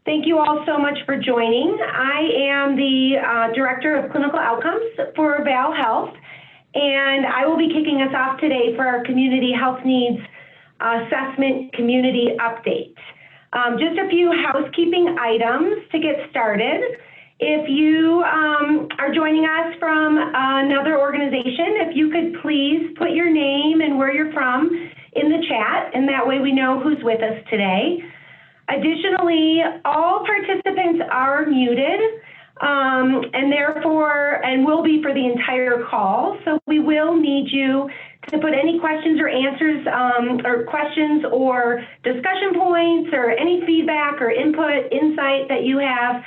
Thank you all so much for joining. I am the Director of Clinical Outcomes for Vail Health, and I will be kicking us off today for our Community Health Needs Assessment Community Update. Just a few housekeeping items to get started. If you are joining us from another organization, if you could please put your name and where you're from in the chat, and that way we know who's with us today. Additionally, all participants are muted and will be for the entire call. So we will need you to put any questions or answers or questions or discussion points or any feedback or input, insight that you have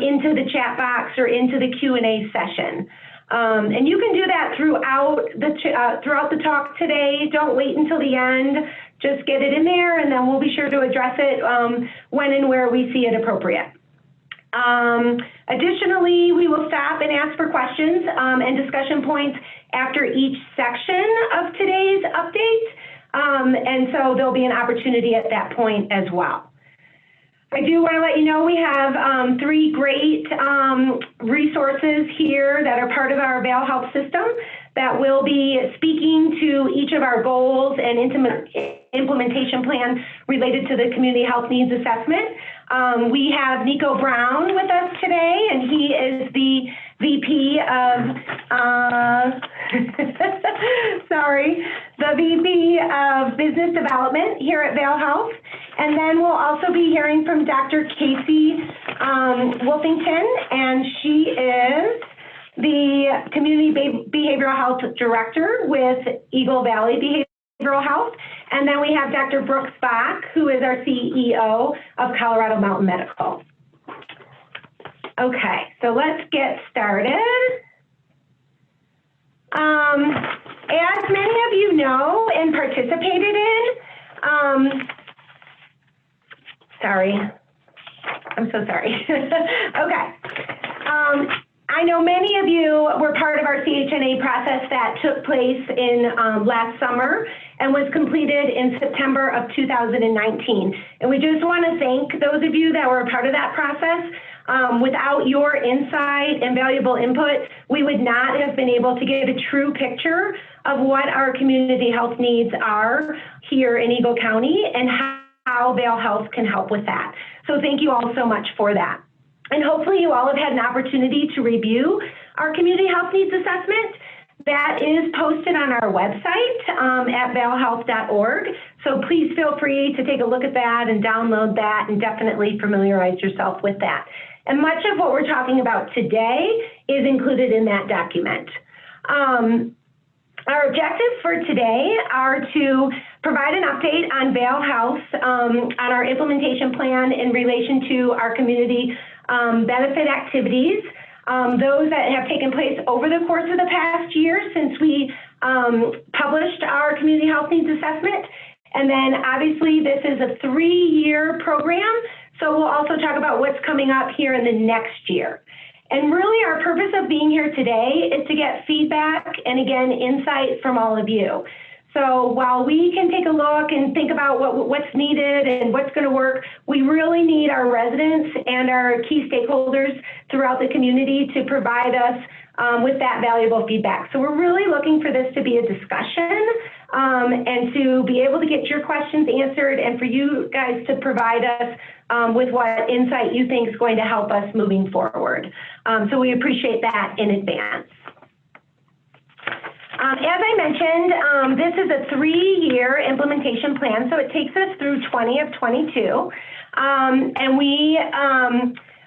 into the chat box or into the Q&A session. And you can do that throughout the talk today. Don't wait until the end. Just get it in there, and then we'll be sure to address it when and where we see it appropriate. Additionally, we will stop and ask for questions and discussion points after each section of today's update, and so there'll be an opportunity at that point as well. I do want to let you know we have three great resources here that are part of our Vail Health system that will be speaking to each of our goals and implementation plan related to the Community Health Needs Assessment. We have Nico Brown with us today, and he is the VP of, the VP of Business Development here at Vail Health. And then we'll also be hearing from Dr. Casey Wolfington, and she is the Community Behavioral Health Director with Eagle Valley Behavioral Health. And then we have Dr. Brooks Bach, who is our CEO of Colorado Mountain Medical. Okay, so let's get started. As many of you know and participated in, I'm so sorry. Okay. I know many of you were part of our CHNA process that took place in last summer and was completed in September of 2019. And we just want to thank those of you that were a part of that process. Without your insight and valuable input, we would not have been able to get a true picture of what our community health needs are here in Eagle County and how Vail Health can help with that. So thank you all so much for that. And hopefully you all have had an opportunity to review our Community Health Needs Assessment. That is posted on our website at vailhealth.org. So please feel free to take a look at that and download that and definitely familiarize yourself with that. And much of what we're talking about today is included in that document. Our objectives for today are to provide an update on Vail Health on our implementation plan in relation to our community benefit activities, those that have taken place over the course of the past year since we published our Community Health Needs Assessment. And then obviously this is a 3-year program, so we'll also talk about what's coming up here in the next year. And really our purpose of being here today is to get feedback and again, insight from all of you. So while we can take a look and think about what's needed and what's going to work, we really need our residents and our key stakeholders throughout the community to provide us with that valuable feedback. So we're really looking for this to be a discussion and to be able to get your questions answered and for you guys to provide us with what insight you think is going to help us moving forward. So we appreciate that in advance. As I mentioned, this is a 3-year implementation plan, so it takes us through 20 of 22. And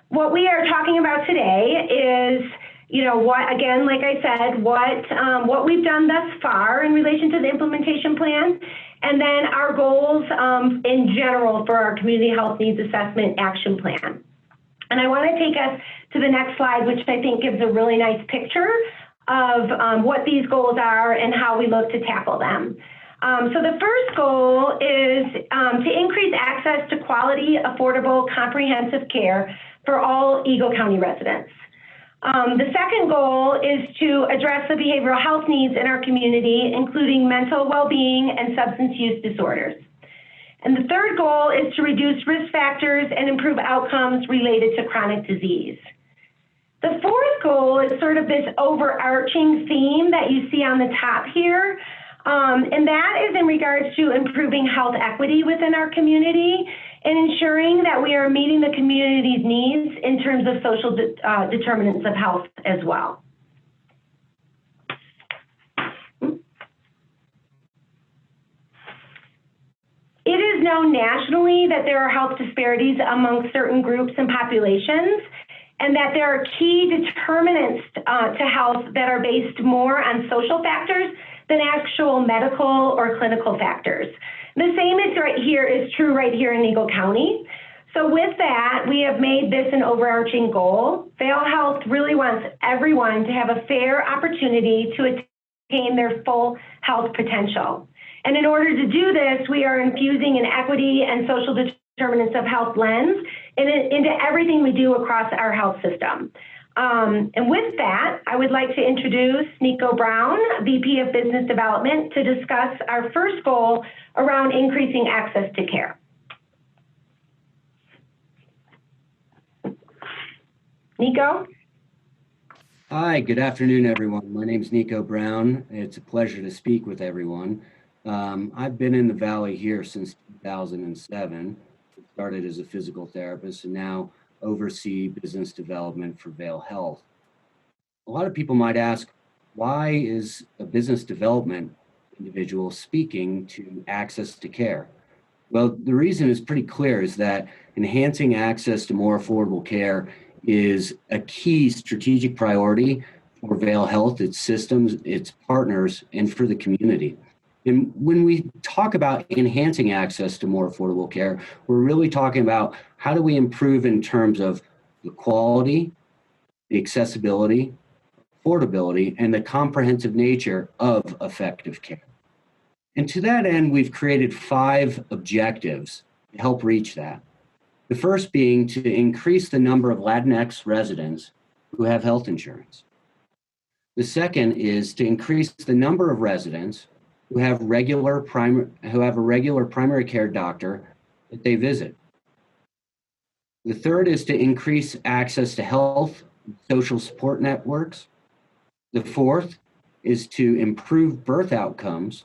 what we are talking about today is, again, like I said, what we've done thus far in relation to the implementation plan, and then our goals in general for our Community Health Needs Assessment Action Plan. And I want to take us to the next slide, which I think gives a really nice picture of what these goals are and how we look to tackle them. So the first goal is to increase access to quality, affordable, comprehensive care for all Eagle County residents. The second goal is to address the behavioral health needs in our community, including mental well-being and substance use disorders. And the third goal is to reduce risk factors and improve outcomes related to chronic disease. The fourth goal is sort of this overarching theme that you see on the top here, and that is in regards to improving health equity within our community and ensuring that we are meeting the community's needs in terms of social determinants of health as well. It is known nationally that there are health disparities among certain groups and populations, and that there are key determinants to health that are based more on social factors than actual medical or clinical factors. The same is true right here in Eagle County. So with that, we have made this an overarching goal. Vail Health really wants everyone to have a fair opportunity to attain their full health potential. And in order to do this, we are infusing an equity and social determinants of health lens into everything we do across our health system. And with that, I would like to introduce Nico Brown, VP of Business Development, to discuss our first goal around increasing access to care. Nico? Hi, good afternoon, everyone. My name is Nico Brown. It's a pleasure to speak with everyone. I've been in the Valley here since 2007. Started as a physical therapist and now oversee business development for Vail Health. A lot of people might ask, why is a business development individual speaking to access to care? Well, the reason is pretty clear, is that enhancing access to more affordable care is a key strategic priority for Vail Health, its systems, its partners, and for the community. And when we talk about enhancing access to more affordable care, we're really talking about how do we improve in terms of the quality, the accessibility, affordability, and the comprehensive nature of effective care. And to that end, we've created 5 objectives to help reach that. The first being to increase the number of Latinx residents who have health insurance. The second is to increase the number of residents who have a regular primary care doctor that they visit. The third is to increase access to health and social support networks. The fourth is to improve birth outcomes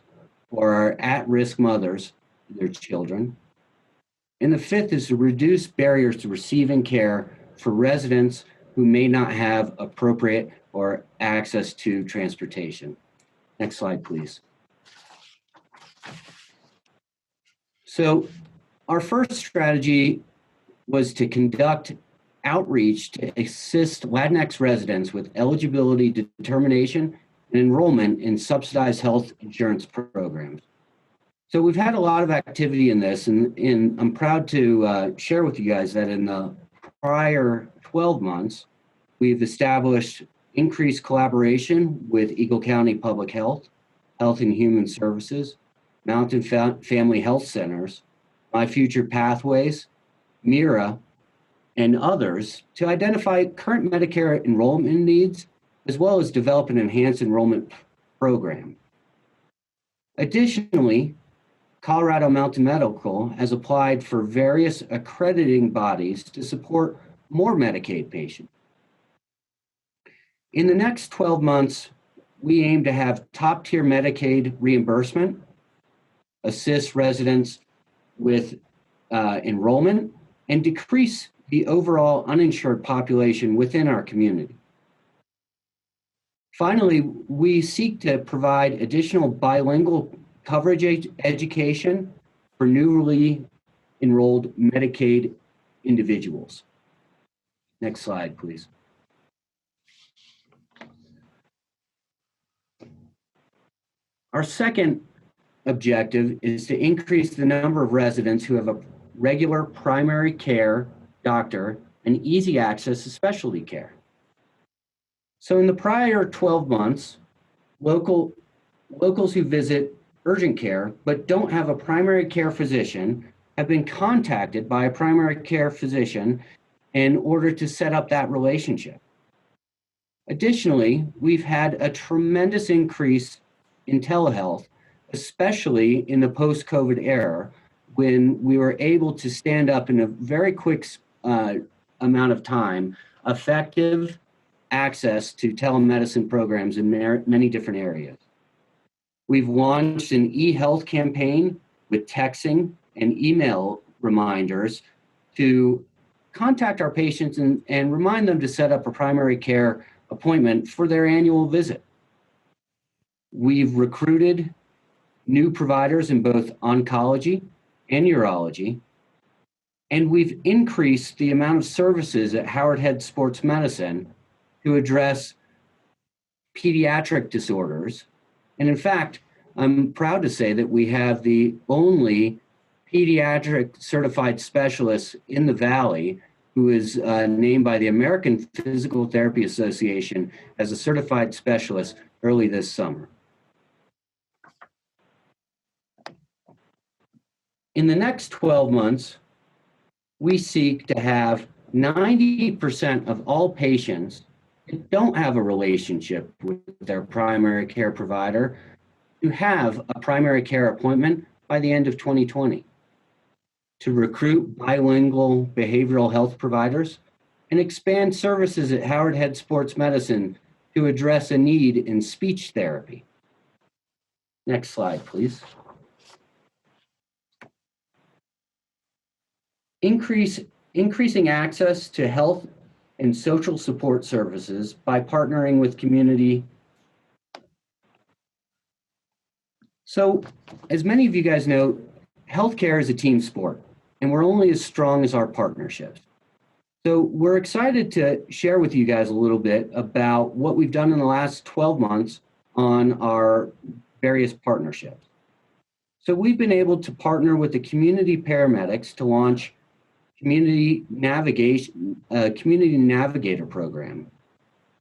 for our at-risk mothers and their children. And the fifth is to reduce barriers to receiving care for residents who may not have appropriate or access to transportation. Next slide, please. So our first strategy was to conduct outreach to assist Latinx residents with eligibility determination and enrollment in subsidized health insurance programs. So we've had a lot of activity in this, and I'm proud to share with you guys that in the prior 12 months, we've established increased collaboration with Eagle County Public Health, Health and Human Services, Mountain Family Health Centers, My Future Pathways, MIRA, and others to identify current Medicare enrollment needs, as well as develop an enhanced enrollment program. Additionally, Colorado Mountain Medical has applied for various accrediting bodies to support more Medicaid patients. In the next 12 months, we aim to have top-tier Medicaid reimbursement, assist residents with enrollment, and decrease the overall uninsured population within our community. Finally, we seek to provide additional bilingual coverage education for newly enrolled Medicaid individuals. Next slide, please. Our second objective is to increase the number of residents who have a regular primary care doctor and easy access to specialty care. So in the prior 12 months, locals who visit urgent care but don't have a primary care physician have been contacted by a primary care physician in order to set up that relationship. Additionally, we've had a tremendous increase in telehealth, especially in the post-COVID era, when we were able to stand up in a very quick amount of time effective access to telemedicine programs in many different areas. We've launched an e-health campaign with texting and email reminders to contact our patients and remind them to set up a primary care appointment for their annual visit. We've recruited new providers in both oncology and urology, and we've increased the amount of services at Howard Head Sports Medicine to address pediatric disorders. And in fact, I'm proud to say that we have the only pediatric certified specialist in the Valley who is named by the American Physical Therapy Association as a certified specialist early this summer. In the next 12 months, we seek to have 90% of all patients that don't have a relationship with their primary care provider to have a primary care appointment by the end of 2020, to recruit bilingual behavioral health providers and expand services at Howard Head Sports Medicine to address a need in speech therapy. Next slide, please. Increasing access to health and social support services by partnering with community. So, as many of you guys know, healthcare is a team sport, and we're only as strong as our partnerships. So we're excited to share with you guys a little bit about what we've done in the last 12 months on our various partnerships. So we've been able to partner with the community paramedics to launch community navigator program.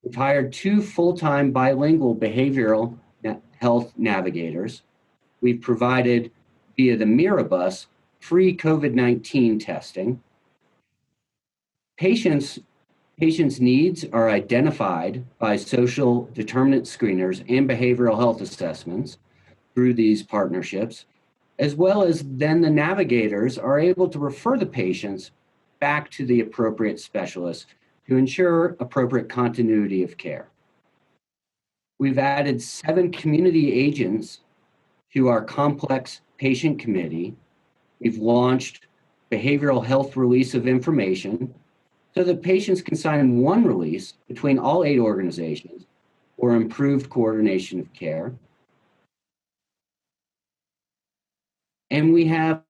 We've hired 2 full-time bilingual behavioral health navigators. We've provided via the Mirabus free COVID-19 testing. Patients' needs are identified by social determinant screeners and behavioral health assessments through these partnerships, as well as then the navigators are able to refer the patients back to the appropriate specialists to ensure appropriate continuity of care. We've added 7 community agents to our complex patient committee. We've launched behavioral health release of information so that patients can sign one release between all 8 organizations for improved coordination of care. And we have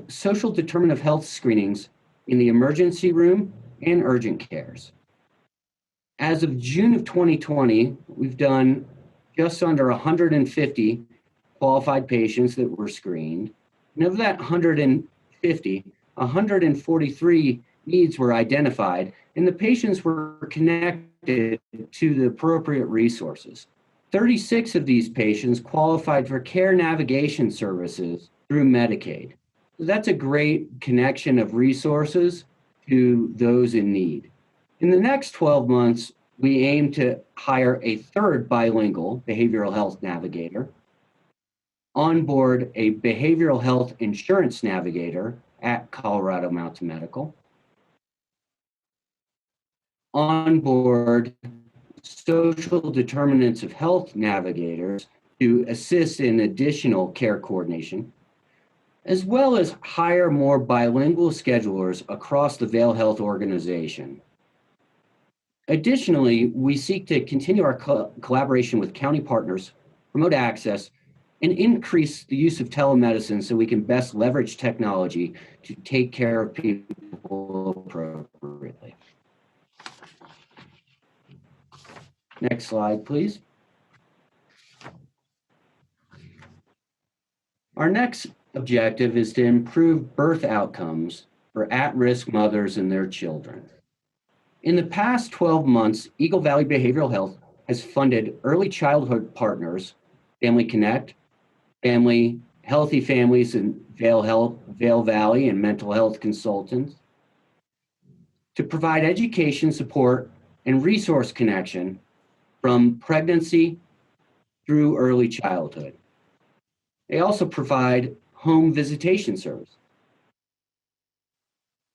social determinant of health screenings in the emergency room and urgent cares. As of June of 2020, we've done just under 150 qualified patients that were screened. And of that 150, 143 needs were identified, and the patients were connected to the appropriate resources. 36 of these patients qualified for care navigation services through Medicaid. So that's a great connection of resources to those in need. In the next 12 months, we aim to hire a 3rd bilingual behavioral health navigator, onboard a behavioral health insurance navigator at Colorado Mountain Medical, onboard social determinants of health navigators to assist in additional care coordination, as well as hire more bilingual schedulers across the Vail Health organization. Additionally, we seek to continue our collaboration with county partners, promote access, and increase the use of telemedicine so we can best leverage technology to take care of people appropriately. Next slide, please. Our next objective is to improve birth outcomes for at-risk mothers and their children. In the past 12 months, Eagle Valley Behavioral Health has funded early childhood partners, Family Connect, Family Healthy Families in Vail Health, Vail Valley, and mental health consultants to provide education support and resource connection from pregnancy through early childhood. They also provide home visitation service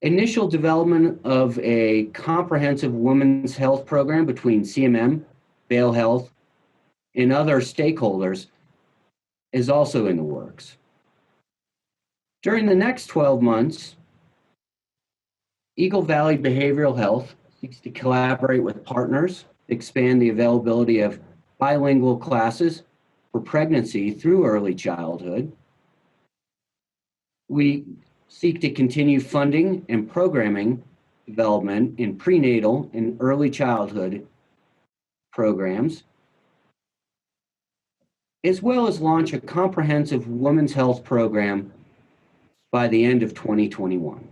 Initial development of a comprehensive women's health program between CMM, Vail Health, and other stakeholders is also in the works. During the next 12 months, Eagle Valley Behavioral Health seeks to collaborate with partners to expand the availability of bilingual classes for pregnancy through early childhood. We seek to continue funding and programming development in prenatal and early childhood programs, as well as launch a comprehensive women's health program by the end of 2021.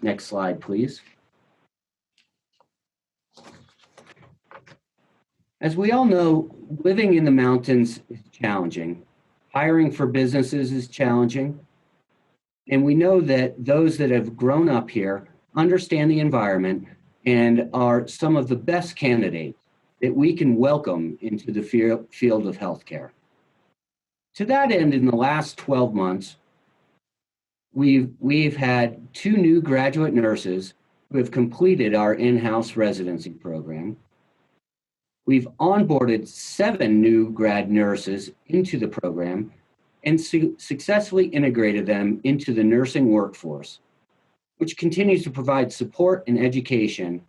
Next slide, please. As we all know, living in the mountains is challenging. Hiring for businesses is challenging. And we know that those that have grown up here understand the environment and are some of the best candidates that we can welcome into the field of healthcare. To that end, in the last 12 months, we've had 2 new graduate nurses who have completed our in-house residency program. We've onboarded 7 new grad nurses into the program and successfully integrated them into the nursing workforce, which continues to provide support and education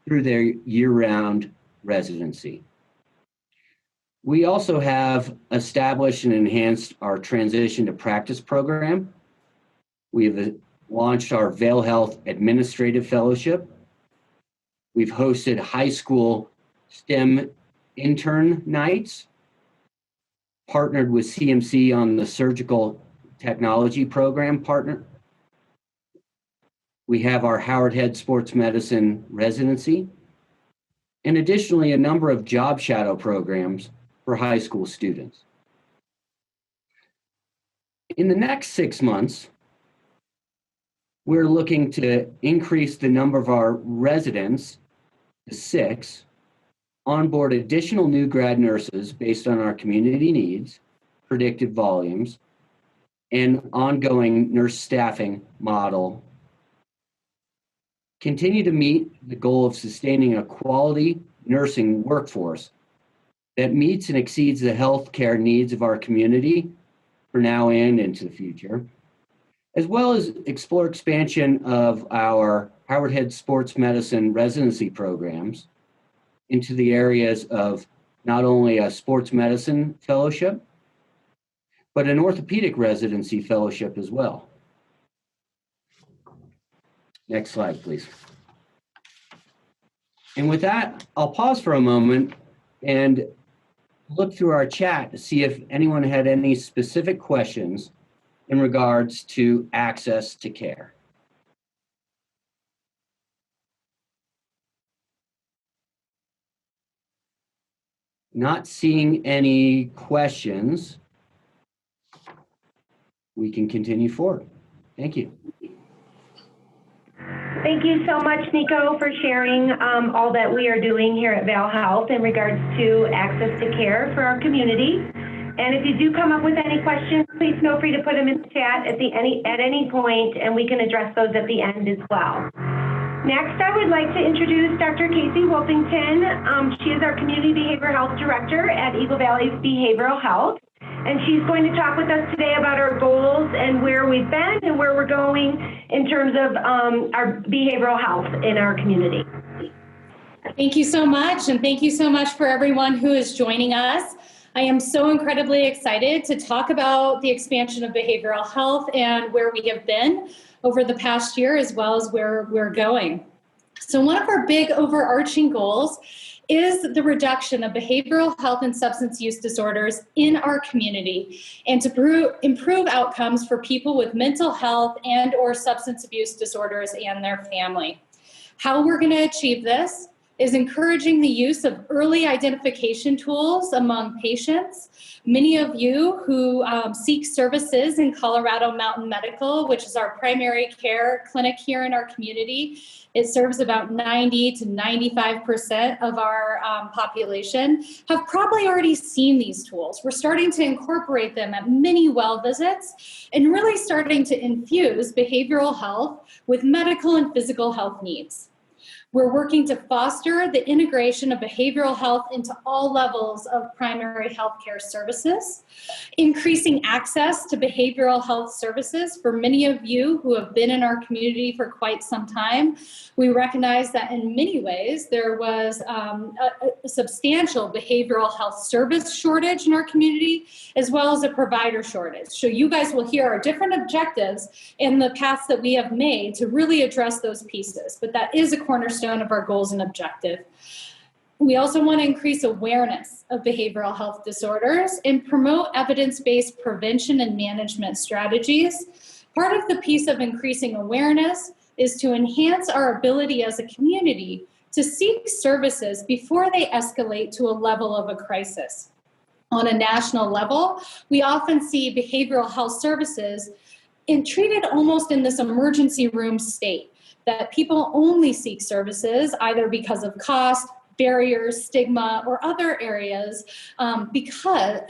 through their year-round residency. We also have established and enhanced our transition to practice program. We've launched our Vail Health Administrative Fellowship. We've hosted high school STEM intern nights, partnered with CMC on the surgical technology program partner. We have our Howard Head Sports Medicine residency, and additionally, a number of job shadow programs for high school students. In the next 6 months, we're looking to increase the number of our residents to 6, onboard additional new grad nurses based on our community needs, predicted volumes, and ongoing nurse staffing model. Continue to meet the goal of sustaining a quality nursing workforce that meets and exceeds the healthcare needs of our community for now and into the future, as well as explore expansion of our Howard Head Sports Medicine residency programs into the areas of not only a sports medicine fellowship, but an orthopedic residency fellowship as well. Next slide, please. And with that, I'll pause for a moment and look through our chat to see if anyone had any specific questions in regards to access to care. Not seeing any questions, we can continue forward. Thank you. Thank you so much, Nico, for sharing all that we are doing here at Vail Health in regards to access to care for our community. And if you do come up with any questions, please feel free to put them in the chat at any point, and we can address those at the end as well. Next, I would like to introduce Dr. Casey Wolfington. She is our Community Behavioral Health Director at Eagle Valley Behavioral Health. And she's going to talk with us today about our goals and where we've been and where we're going in terms of our behavioral health in our community. Thank you so much, and thank you so much for everyone who is joining us. I am so incredibly excited to talk about the expansion of behavioral health and where we have been over the past year, as well as where we're going. So one of our big overarching goals is the reduction of behavioral health and substance use disorders in our community, and to improve outcomes for people with mental health and or substance abuse disorders and their family. How we're going to achieve this is encouraging the use of early identification tools among patients. Many of you who seek services in Colorado Mountain Medical, which is our primary care clinic here in our community, it serves about 90 to 95% of our population, have probably already seen these tools. We're starting to incorporate them at many well visits and really starting to infuse behavioral health with medical and physical health needs. We're working to foster the integration of behavioral health into all levels of primary healthcare services, increasing access to behavioral health services for many of you who have been in our community for quite some time. We recognize that in many ways there was a substantial behavioral health service shortage in our community, as well as a provider shortage. So you guys will hear our different objectives and the paths that we have made to really address those pieces, but that is a cornerstone of our goals and objective. We also want to increase awareness of behavioral health disorders and promote evidence-based prevention and management strategies. Part of the piece of increasing awareness is to enhance our ability as a community to seek services before they escalate to a level of a crisis. On a national level, we often see behavioral health services treated almost in this emergency room state, that people only seek services either because of cost, barriers, stigma, or other areas because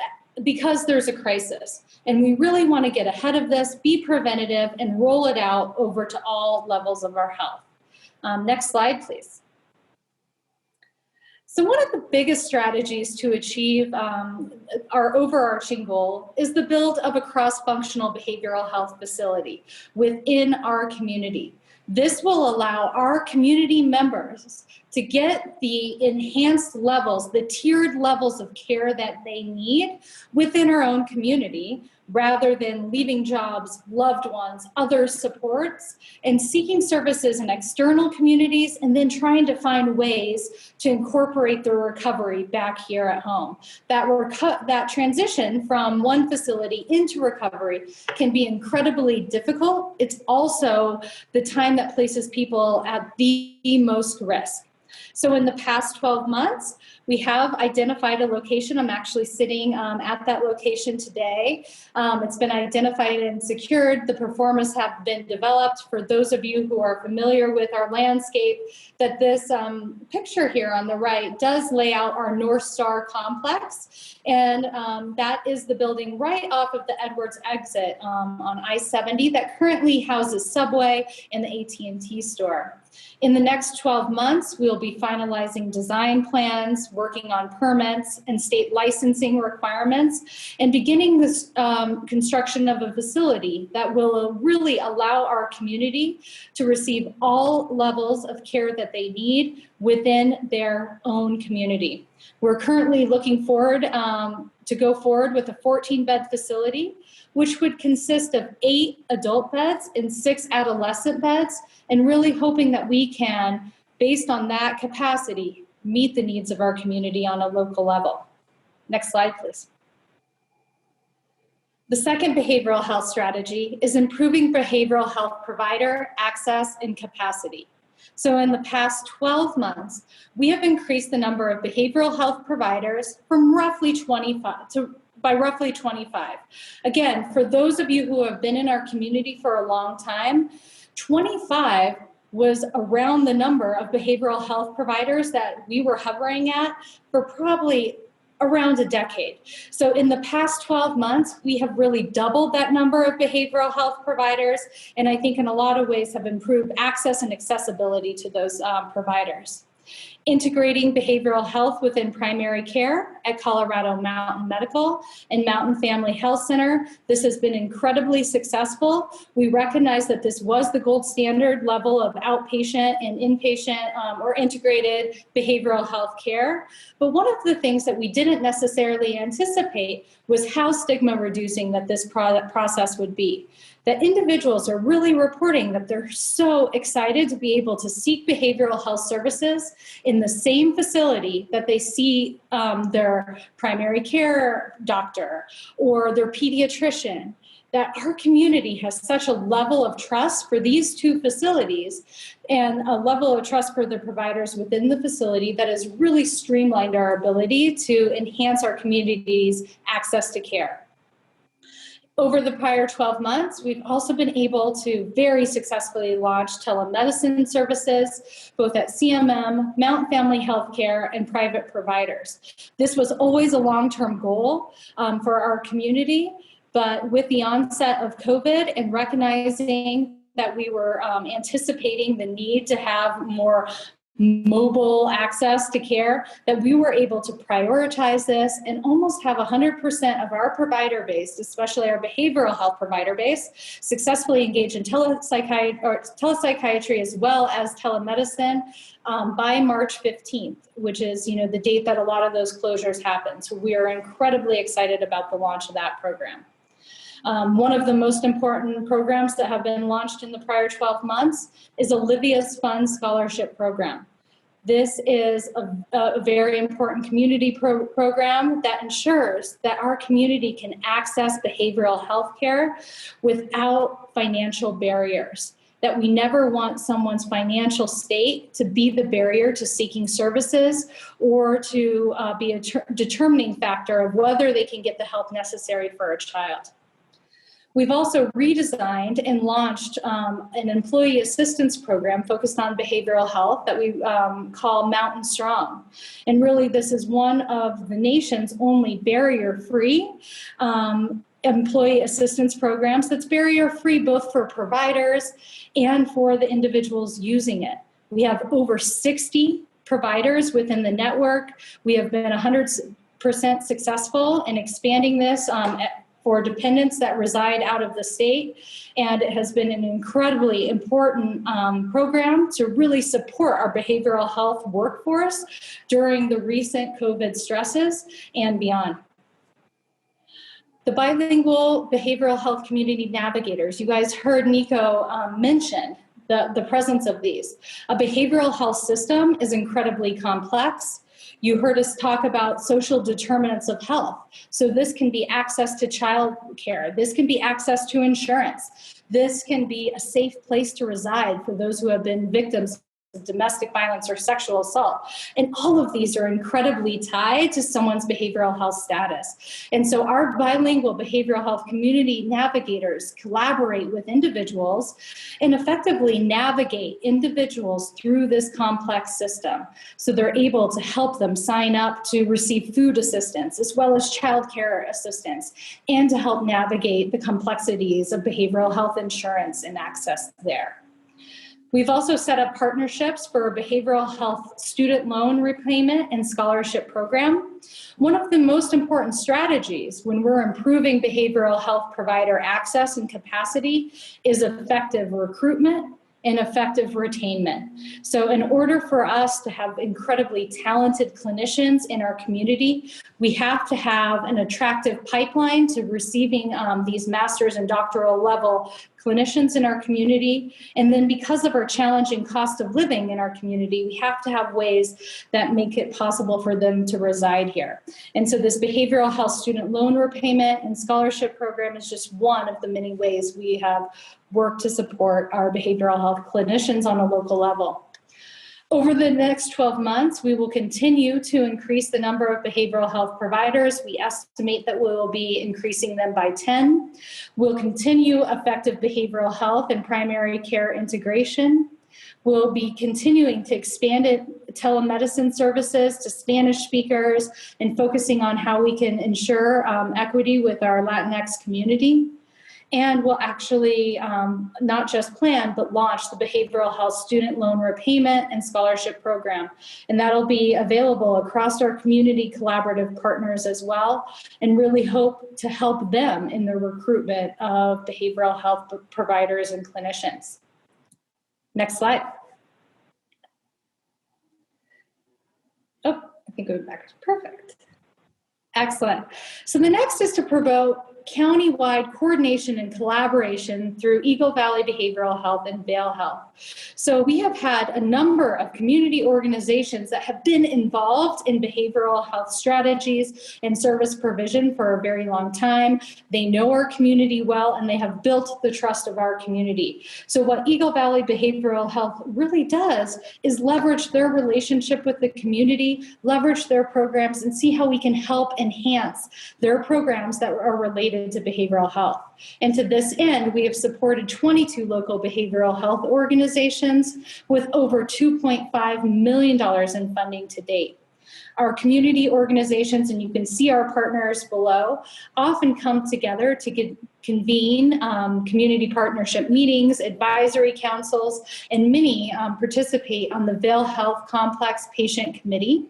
there's a crisis. And we really want to get ahead of this, be preventative, and roll it out over to all levels of our health. Next slide, please. So one of the biggest strategies to achieve our overarching goal is the build of a cross-functional behavioral health facility within our community. This will allow our community members to get the enhanced levels, the tiered levels of care that they need within our own community, rather than leaving jobs, loved ones, other supports, and seeking services in external communities, and then trying to find ways to incorporate the recovery back here at home. That transition from one facility into recovery can be incredibly difficult. It's also the time that places people at the most risk. So in the past 12 months, we have identified a location. I'm actually sitting at that location today. It's been identified and secured. The performers have been developed. For those of you who are familiar with our landscape, that this picture here on the right does lay out our North Star complex. And that is the building right off of the Edwards exit on I-70 that currently houses Subway and the AT&T store. In the next 12 months, we'll be finalizing design plans, working on permits and state licensing requirements, and beginning this construction of a facility that will really allow our community to receive all levels of care that they need within their own community. We're currently looking forward to go forward with a 14-bed facility, which would consist of 8 adult beds and 6 adolescent beds, and really hoping that we can, based on that capacity, meet the needs of our community on a local level. Next slide, please. The second behavioral health strategy is improving behavioral health provider access and capacity. So in the past 12 months, we have increased the number of behavioral health providers from roughly 25 to by roughly 25. Again, for those of you who have been in our community for a long time, 25 was around the number of behavioral health providers that we were hovering at for probably around a decade. So in the past 12 months, we have really doubled that number of behavioral health providers, and I think in a lot of ways have improved access and accessibility to those providers. Integrating behavioral health within primary care at Colorado Mountain Medical and Mountain Family Health Center. This has been incredibly successful. We recognize that this was the gold standard level of outpatient and inpatient or integrated behavioral health care. But one of the things that we didn't necessarily anticipate was how stigma reducing that this process would be. That individuals are really reporting that they're so excited to be able to seek behavioral health services in the same facility that they see their primary care doctor or their pediatrician. that our community has such a level of trust for these two facilities and a level of trust for the providers within the facility that has really streamlined our ability to enhance our community's access to care. Over the prior 12 months, we've also been able to very successfully launch telemedicine services, both at CMM, Mount Family Healthcare, and private providers. This was always a long-term goal for our community, but with the onset of COVID and recognizing that we were anticipating the need to have more mobile access to care, that we were able to prioritize this and almost have 100% of our provider base, especially our behavioral health provider base, successfully engage in telepsychiatry as well as telemedicine by March 15th, which is the date that a lot of those closures happen. So we are incredibly excited about the launch of that program. One of the most important programs that have been launched in the prior 12 months is Olivia's Fund Scholarship Program. This is a very important community program that ensures that our community can access behavioral health care without financial barriers, that we never want someone's financial state to be the barrier to seeking services or to be a determining factor of whether they can get the help necessary for a child. We've also redesigned and launched an employee assistance program focused on behavioral health that we call Mountain Strong. And really, this is one of the nation's only barrier-free employee assistance programs that's barrier-free both for providers and for the individuals using it. We have over 60 providers within the network. We have been 100% successful in expanding this for dependents that reside out of the state. And it has been an incredibly important program to really support our behavioral health workforce during the recent COVID stresses and beyond. The bilingual behavioral health community navigators, you guys heard Nico mention the presence of these. A behavioral health system is incredibly complex. You heard us talk about social determinants of health. So this can be access to child care. This can be access to insurance. This can be a safe place to reside for those who have been victims of domestic violence or sexual assault. And all of these are incredibly tied to someone's behavioral health status. And so our bilingual behavioral health community navigators collaborate with individuals and effectively navigate individuals through this complex system. So they're able to help them sign up to receive food assistance as well as child care assistance and to help navigate the complexities of behavioral health insurance and access there. We've also set up partnerships for a behavioral health student loan repayment and scholarship program. One of the most important strategies when we're improving behavioral health provider access and capacity is effective recruitment and effective retainment. So in order for us to have incredibly talented clinicians in our community, we have to have an attractive pipeline to receiving these master's and doctoral level clinicians in our community. And then because of our challenging cost of living in our community, we have to have ways that make it possible for them to reside here. And so this behavioral health student loan repayment and scholarship program is just one of the many ways we have worked to support our behavioral health clinicians on a local level. Over the next 12 months, we will continue to increase the number of behavioral health providers. We estimate that we will be increasing them by 10. We'll continue effective behavioral health and primary care integration. We'll be continuing to expand telemedicine services to Spanish speakers and focusing on how we can ensure equity with our Latinx community. And we'll actually not just plan, but launch the behavioral health student loan repayment and scholarship program. And that'll be available across our community collaborative partners as well, and really hope to help them in the recruitment of behavioral health providers and clinicians. Next slide. Oh, I think going back. Perfect. Excellent. So the next is to promote countywide coordination and collaboration through Eagle Valley Behavioral Health and Vail Health. So we have had a number of community organizations that have been involved in behavioral health strategies and service provision for a very long time. They know our community well, and they have built the trust of our community. So what Eagle Valley Behavioral Health really does is leverage their relationship with the community, leverage their programs, and see how we can help enhance their programs that are related to behavioral health. And to this end, we have supported 22 local behavioral health organizations with over $2.5 million in funding to date. Our community organizations, and you can see our partners below, often come together to convene community partnership meetings, advisory councils, and many participate on the Vail Health Complex Patient Committee.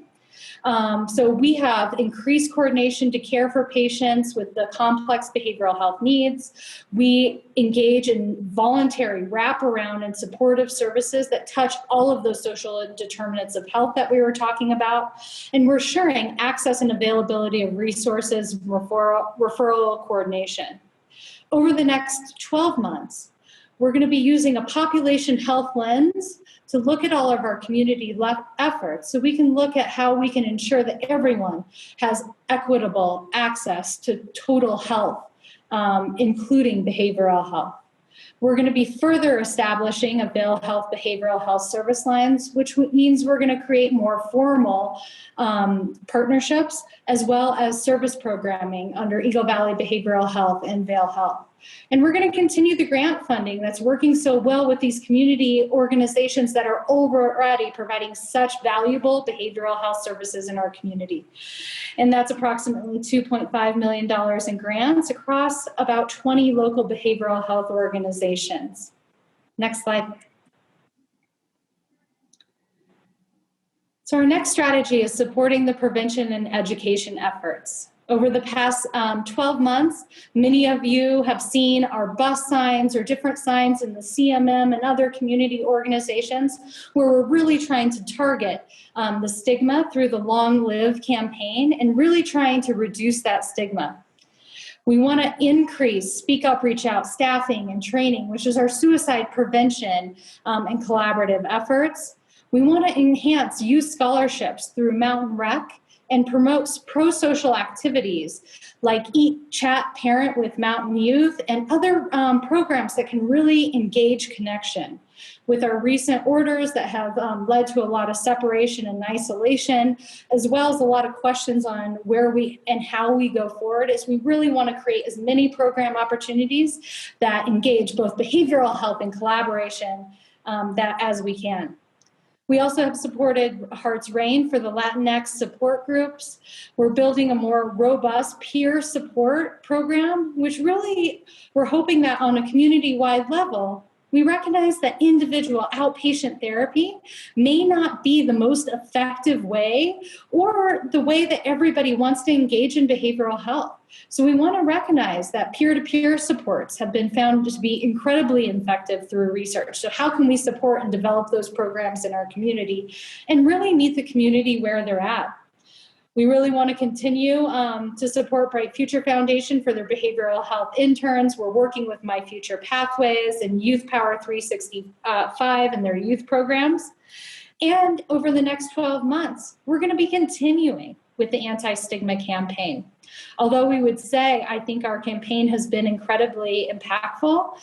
So we have increased coordination to care for patients with the complex behavioral health needs. We engage in voluntary wraparound and supportive services that touch all of those social determinants of health that we were talking about. And we're assuring access and availability of resources, referral coordination. Over the next 12 months, we're going to be using a population health lens to look at all of our community efforts so we can look at how we can ensure that everyone has equitable access to total health, including behavioral health. We're going to be further establishing a Vail Health behavioral health service lines, which means we're going to create more formal partnerships as well as service programming under Eagle Valley Behavioral Health and Vail Health. And we're going to continue the grant funding that's working so well with these community organizations that are already providing such valuable behavioral health services in our community. And that's approximately $2.5 million in grants across about 20 local behavioral health organizations. Next slide. So our next strategy is supporting the prevention and education efforts. Over the past 12 months, many of you have seen our bus signs or different signs in the CMM and other community organizations where we're really trying to target the stigma through the Long Live campaign and really trying to reduce that stigma. We want to increase Speak Up, Reach Out staffing and training, which is our suicide prevention and collaborative efforts. We want to enhance youth scholarships through Mountain Rec and promotes pro-social activities like Eat, Chat, Parent with Mountain Youth and other programs that can really engage connection. With our recent orders that have led to a lot of separation and isolation, as well as a lot of questions on where we and how we go forward, is we really want to create as many program opportunities that engage both behavioral health and collaboration as we can. We also have supported Heart's Reign for the Latinx support groups. We're building a more robust peer support program, which really we're hoping that on a community-wide level, we recognize that individual outpatient therapy may not be the most effective way or the way that everybody wants to engage in behavioral health. So we want to recognize that peer-to-peer supports have been found to be incredibly effective through research. So how can we support and develop those programs in our community and really meet the community where they're at? We really want to continue to support Bright Future Foundation for their behavioral health interns. We're working with My Future Pathways and Youth Power 365 and their youth programs. And over the next 12 months, we're going to be continuing with the anti-stigma campaign. Although we would say, I think our campaign has been incredibly impactful,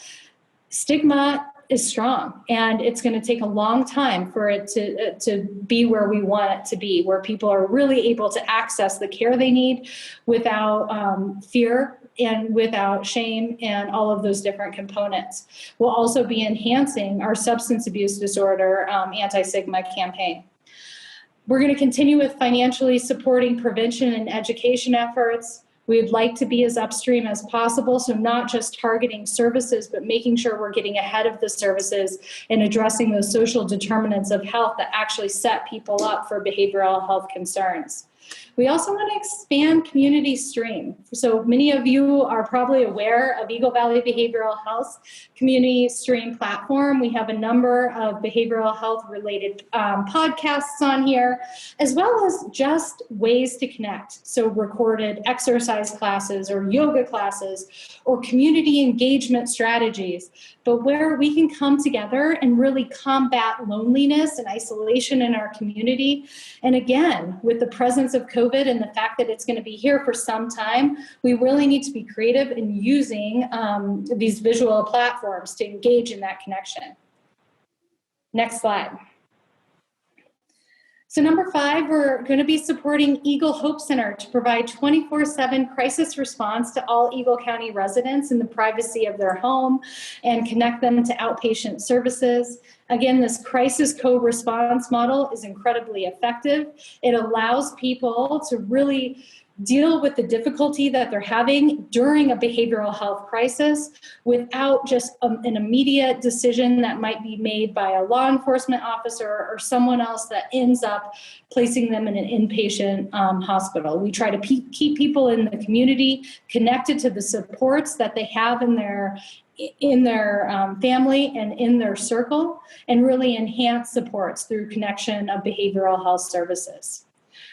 stigma is strong, and it's going to take a long time for it to be where we want it to be, where people are really able to access the care they need without fear and without shame and all of those different components. We'll also be enhancing our substance abuse disorder anti-stigma campaign. We're going to continue with financially supporting prevention and education efforts. We'd like to be as upstream as possible, so not just targeting services, but making sure we're getting ahead of the services and addressing those social determinants of health that actually set people up for behavioral health concerns. We also want to expand community stream. So many of you are probably aware of Eagle Valley Behavioral Health community stream platform. We have a number of behavioral health related podcasts on here, as well as just ways to connect. So recorded exercise classes or yoga classes or community engagement strategies, but where we can come together and really combat loneliness and isolation in our community. And again, with the presence of COVID and the fact that it's going to be here for some time, we really need to be creative in using these visual platforms to engage in that connection. Next slide. So number 5, we're going to be supporting Eagle Hope Center to provide 24/7 crisis response to all Eagle County residents in the privacy of their home and connect them to outpatient services. Again, this crisis co-response model is incredibly effective. It allows people to really deal with the difficulty that they're having during a behavioral health crisis without just an immediate decision that might be made by a law enforcement officer or someone else that ends up placing them in an inpatient hospital. We try to keep people in the community connected to the supports that they have in their family and in their circle, and really enhance supports through connection of behavioral health services.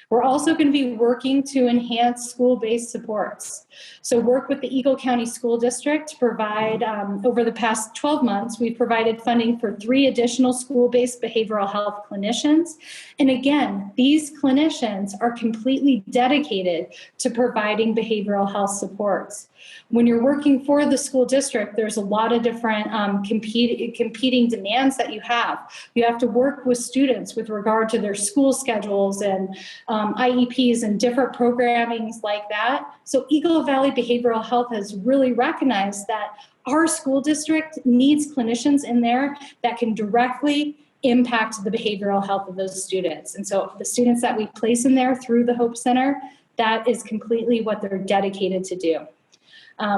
We're also going to be working to enhance school-based supports. So work with the Eagle County School District to provide, over the past 12 months, we've provided funding for 3 additional school-based behavioral health clinicians. And again, these clinicians are completely dedicated to providing behavioral health supports. When you're working for the school district, there's a lot of different competing demands that you have. You have to work with students with regard to their school schedules and IEPs and different programmings like that. So Eagle Valley Behavioral Health has really recognized that our school district needs clinicians in there that can directly impact the behavioral health of those students. And so the students that we place in there through the Hope Center, that is completely what they're dedicated to do.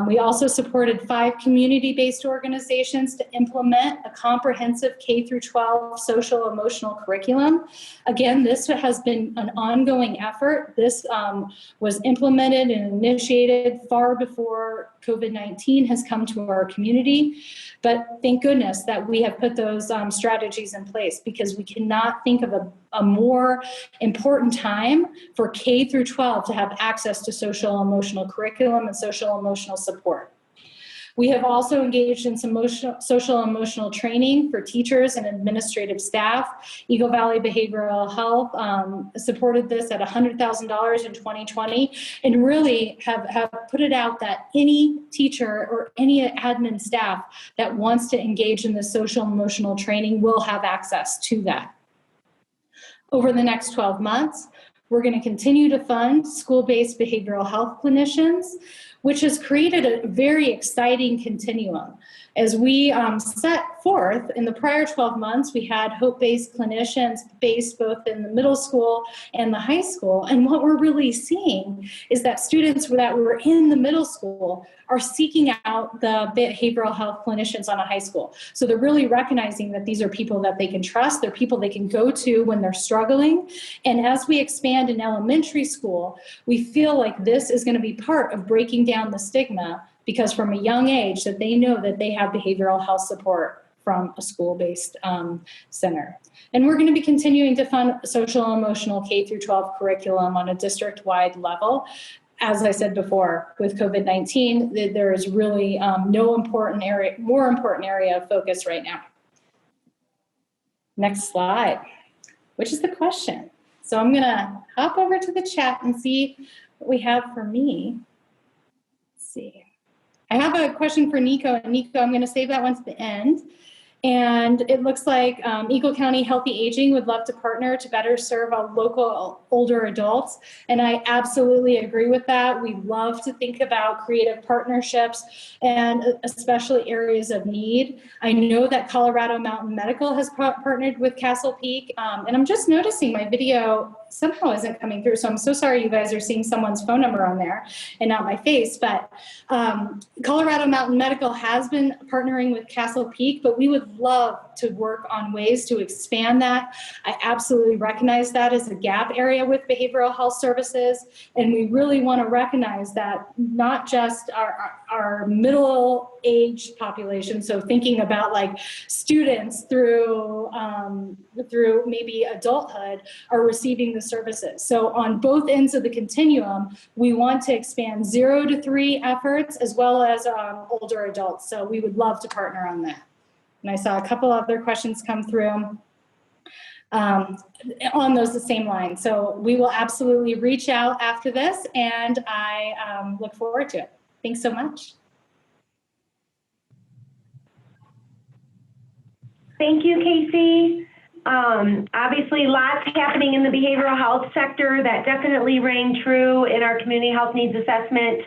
We also supported 5 community-based organizations to implement a comprehensive K-12 social emotional curriculum. Again, this has been an ongoing effort. This was implemented and initiated far before COVID-19 has come to our community. But thank goodness that we have put those strategies in place, because we cannot think of a more important time for K-12 to have access to social emotional curriculum and social emotional support. We have also engaged in some social emotional training for teachers and administrative staff. Eagle Valley Behavioral Health supported this at $100,000 in 2020, and really have put it out that any teacher or any admin staff that wants to engage in the social emotional training will have access to that. Over the next 12 months, we're going to continue to fund school-based behavioral health clinicians, which has created a very exciting continuum. As we set forth in the prior 12 months, we had hope-based clinicians based both in the middle school and the high school. And what we're really seeing is that students that were in the middle school are seeking out the behavioral health clinicians on a high school. So they're really recognizing that these are people that they can trust, they're people they can go to when they're struggling. And as we expand in elementary school, we feel like this is going to be part of breaking down the stigma, because from a young age that they know that they have behavioral health support from a school-based center. And we're going to be continuing to fund social emotional K-12 curriculum on a district-wide level. As I said before, with COVID-19, there is really more important area of focus right now. Next slide, which is the question. So I'm going to hop over to the chat and see what we have for me. Let's see. I have a question for Nico, and Nico, I'm going to save that one to the end. And it looks like Eagle County Healthy Aging would love to partner to better serve our local older adults. And I absolutely agree with that. We love to think about creative partnerships, and especially areas of need. I know that Colorado Mountain Medical has partnered with Castle Peak. And I'm just noticing my video somehow isn't coming through. So I'm so sorry you guys are seeing someone's phone number on there and not my face. But Colorado Mountain Medical has been partnering with Castle Peak, but we would love to work on ways to expand that. I absolutely recognize that as a gap area with behavioral health services. And we really want to recognize that not just our middle-aged population, so thinking about like students through maybe adulthood, are receiving the services. So on both ends of the continuum, we want to expand 0 to 3 efforts as well as older adults. So we would love to partner on that. And I saw a couple other questions come through on the same line. So we will absolutely reach out after this, and I look forward to it. Thanks so much. Thank you, Casey. Obviously, lots happening in the behavioral health sector. That definitely rang true in our community health needs assessment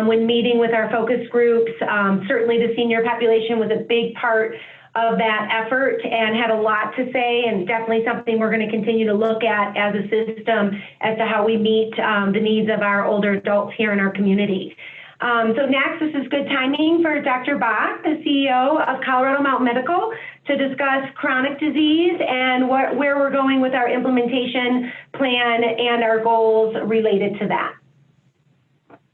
when meeting with our focus groups. Certainly the senior population was a big part of that effort and had a lot to say, and definitely something we're going to continue to look at as a system as to how we meet the needs of our older adults here in our community. So next, this is good timing for Dr. Bach, the CEO of Colorado Mountain Medical, to discuss chronic disease and where we're going with our implementation plan and our goals related to that.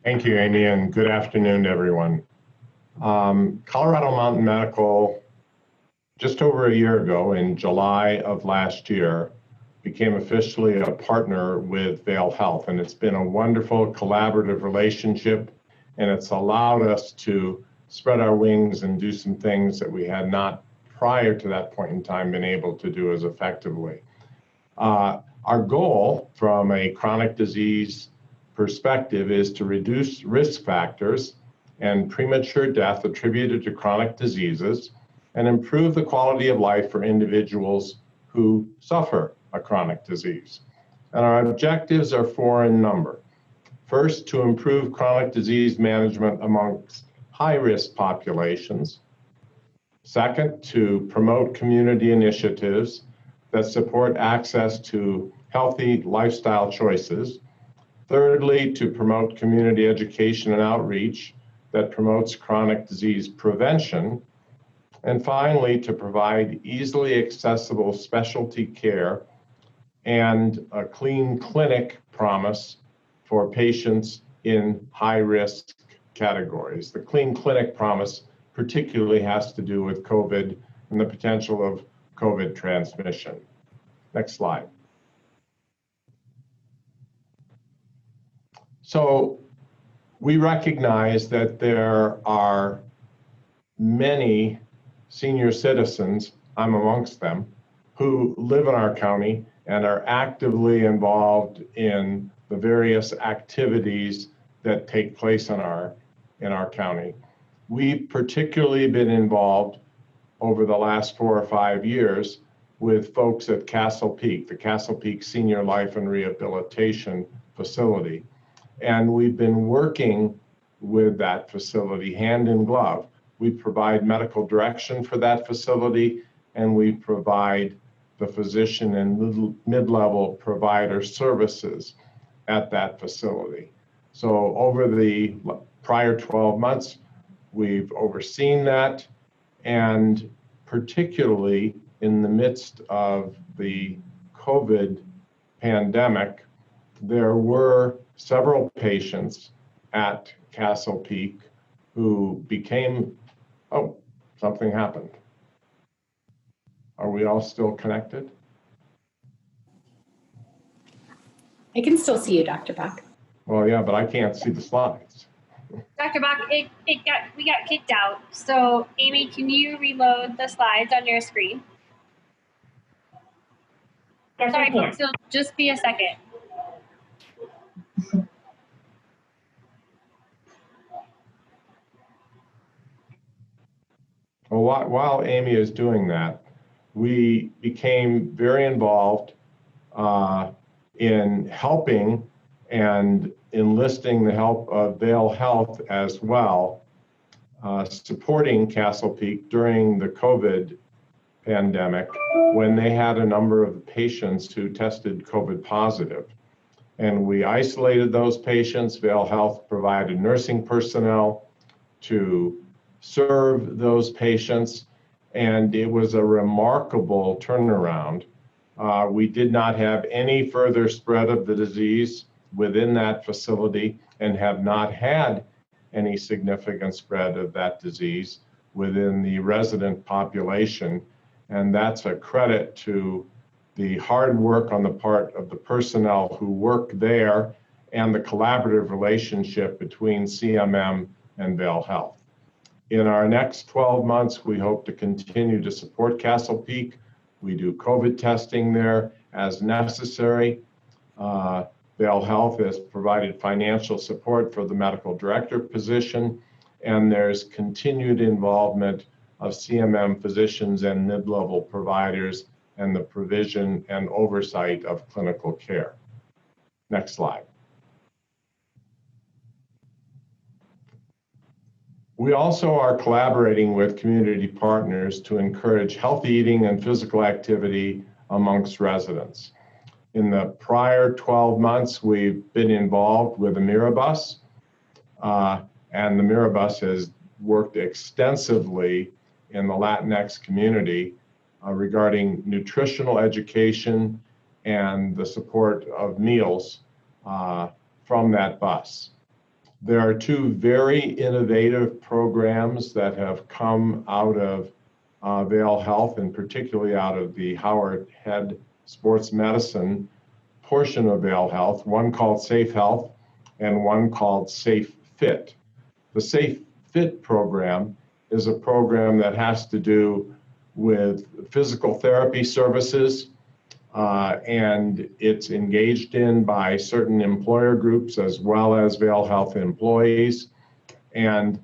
Thank you, Amy, and good afternoon to everyone. Colorado Mountain Medical, just over a year ago, in July of last year, became officially a partner with Vail Health, and it's been a wonderful collaborative relationship, and it's allowed us to spread our wings and do some things that we had not prior to that point in time been able to do as effectively. Our goal from a chronic disease perspective is to reduce risk factors and premature death attributed to chronic diseases and improve the quality of life for individuals who suffer a chronic disease. And our objectives are 4 in number. First, to improve chronic disease management amongst high-risk populations. Second, to promote community initiatives that support access to healthy lifestyle choices. Thirdly, to promote community education and outreach that promotes chronic disease prevention. And finally, to provide easily accessible specialty care and a clean clinic promise for patients in high-risk categories. The clean clinic promise particularly has to do with COVID and the potential of COVID transmission. Next slide. So we recognize that there are many senior citizens, I'm amongst them, who live in our county and are actively involved in the various activities that take place in our county. We've particularly been involved over the last 4 or 5 years with folks at Castle Peak, the Castle Peak Senior Life and Rehabilitation Facility. And we've been working with that facility hand in glove. We provide medical direction for that facility, and we provide the physician and mid-level provider services at that facility. So over the prior 12 months, we've overseen that, and particularly in the midst of the COVID pandemic, there were several patients at Castle Peak who became, oh, something happened. Are we all still connected? I can still see you, Dr. Bach. Well, yeah, but I can't see the slides. Dr. Bach, we got kicked out. So Amy, can you reload the slides on your screen? Yes, Sorry, I can. folks, it'll just be a second. Well, while Amy is doing that, we became very involved in helping and enlisting the help of Vail Health as well, supporting Castle Peak during the COVID pandemic when they had a number of patients who tested COVID positive. And we isolated those patients. Vail Health provided nursing personnel to serve those patients, and it was a remarkable turnaround. We did not have any further spread of the disease within that facility and have not had any significant spread of that disease within the resident population. And that's a credit to the hard work on the part of the personnel who work there and the collaborative relationship between CMM and Vail Health. In our next 12 months, we hope to continue to support Castle Peak. We do COVID testing there as necessary. Vail Health has provided financial support for the medical director position, and there's continued involvement of CMM physicians and mid-level providers and the provision and oversight of clinical care. Next slide. We also are collaborating with community partners to encourage healthy eating and physical activity amongst residents. In the prior 12 months, we've been involved with the Mirabus, and the Mirabus has worked extensively in the Latinx community regarding nutritional education and the support of meals from that bus. There are two very innovative programs that have come out of Vail Health, and particularly out of the Howard Head Sports Medicine portion of Vail Health, one called Safe Health and one called Safe Fit. The Safe Fit program is a program that has to do with physical therapy services, and it's engaged in by certain employer groups as well as Vail Health employees. And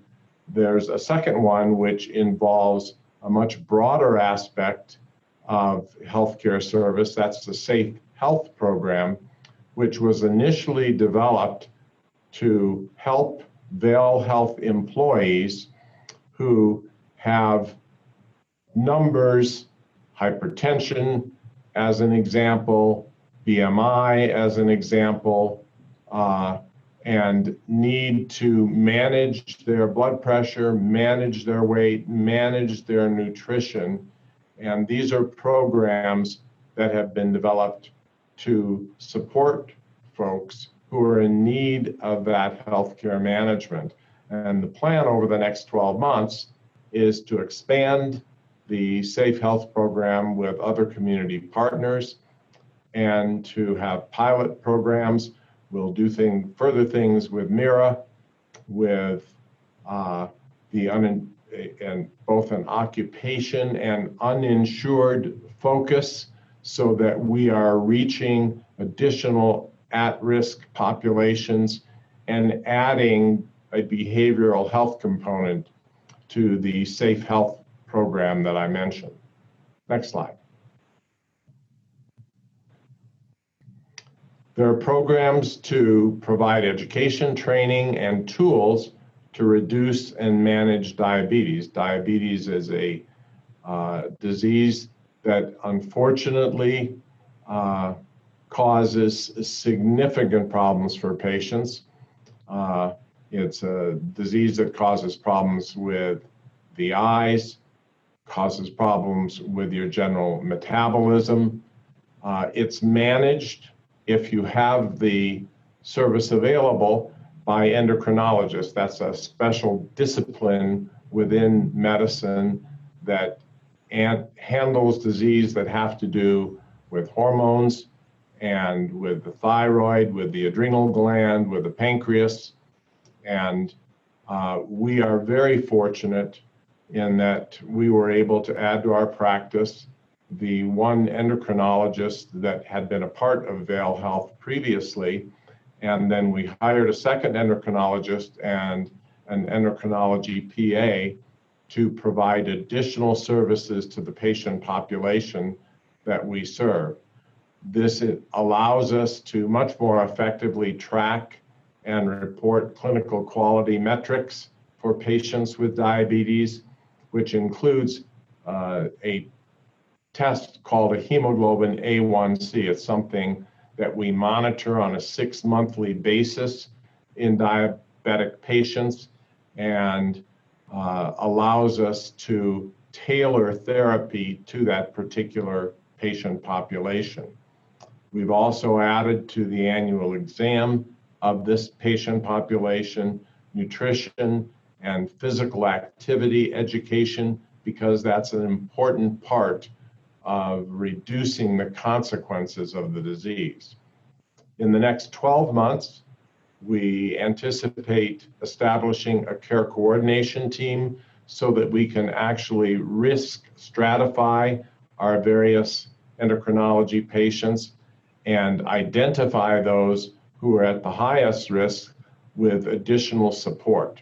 there's a second one which involves a much broader aspect of healthcare service. That's the Safe Health program, which was initially developed to help Vail Health employees who have numbers, hypertension as an example, BMI as an example, and need to manage their blood pressure, manage their weight, manage their nutrition. And these are programs that have been developed to support folks who are in need of that healthcare management. And the plan over the next 12 months is to expand the Safe Health program with other community partners and to have pilot programs. We'll do further things with MIRA, with both an occupation and uninsured focus, so that we are reaching additional at-risk populations and adding a behavioral health component to the Safe Health program that I mentioned. Next slide. There are programs to provide education, training, and tools to reduce and manage diabetes. Diabetes is a disease that unfortunately causes significant problems for patients. It's a disease that causes problems with the eyes, causes problems with your general metabolism. It's managed, if you have the service available, by endocrinologists. That's a special discipline within medicine that handles disease that have to do with hormones and with the thyroid, with the adrenal gland, with the pancreas. And we are very fortunate in that we were able to add to our practice the one endocrinologist that had been a part of Vail Health previously. And then we hired a second endocrinologist and an endocrinology PA to provide additional services to the patient population that we serve. This allows us to much more effectively track and report clinical quality metrics for patients with diabetes, which includes a test called a hemoglobin A1C. It's something that we monitor on a 6-monthly basis in diabetic patients and allows us to tailor therapy to that particular patient population. We've also added to the annual exam of this patient population nutrition and physical activity education, because that's an important part of reducing the consequences of the disease. In the next 12 months, we anticipate establishing a care coordination team so that we can actually risk stratify our various endocrinology patients and identify those who are at the highest risk with additional support.